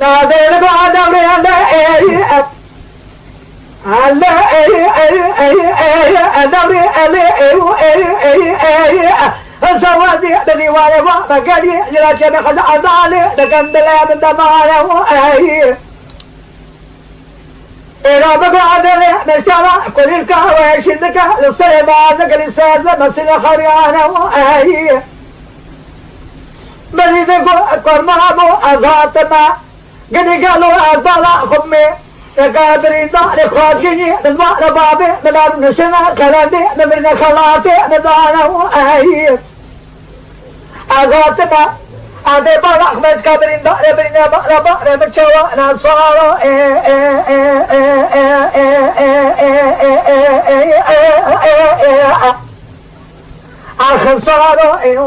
نادر بعدم الزوازي الذي وارفع مكاني إلى جنة خزع ظالي لكن بلا من دماره إلى بقعد نشترى كل الكهوة شدك للصيبة ذكر السادة مسيح خريانه بريد كرمه أزاتنا قد قالوا أزبالا خمي تقابرين دار خواجيني نزبع ربابي مدار نشنا كلامي نمرنا خلاتي ندانه أزاتنا أدي بالا خمس كابرين دار برينا بقربا رمتشوا ناسوارو أخسارو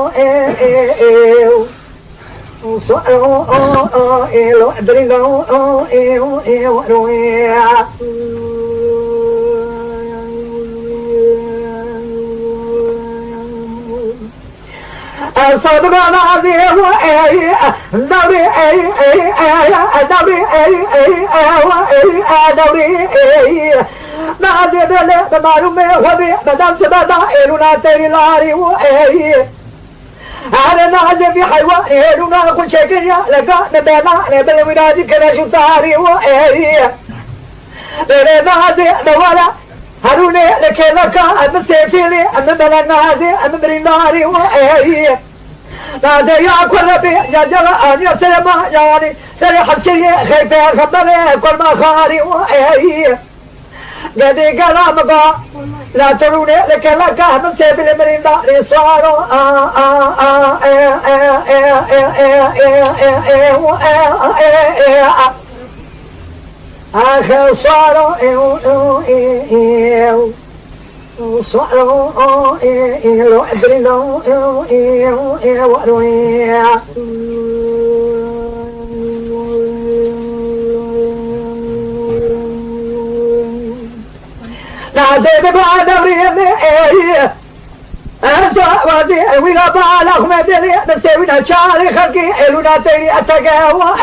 lo bringo أنا نازل في حيوان لنا كل شيء لقى نبلا نبلا ونادي كنا شو تاري وإيه نازل نوالا هروني لك أم سيفيلي أم بلا نازل أم بريناري وإيه نازل يا كل ربي يا جرا أني سلما يعني سلي حسكي خيفي خبري كل ما خاري وإيه قدي كلامك لا تروني لك أم سيفيلي بريناري صاروا آخر صاروا صاروا لو أدرينا نادي بعد أمري وزي ويلا بالغ مدري نسوينا شاري خلقي إلونا تيري أتقوى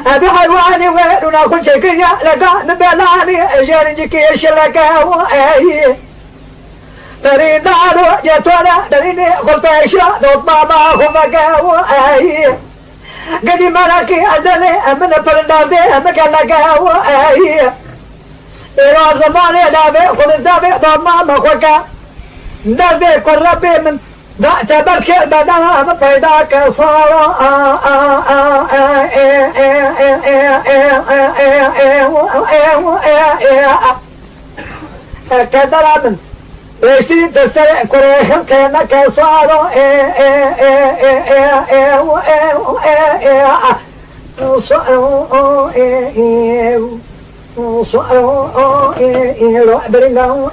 أبي حيواني وينونا كل شيء كيا لقى نبلاني جارنجي كيش لقوى درين دارو جتونا دريني قلت إشرا دوت بابا هم قوى قدي مراكي أدني أمن فلندادي أمك لقوى إيرا زماني دابي خذ الدابي ضمّا مخوكا نبي كل ربي من ذات بركة بدنا بيداك صار كدر من ويشتري تسرع كريهم كأنك صار lo bringo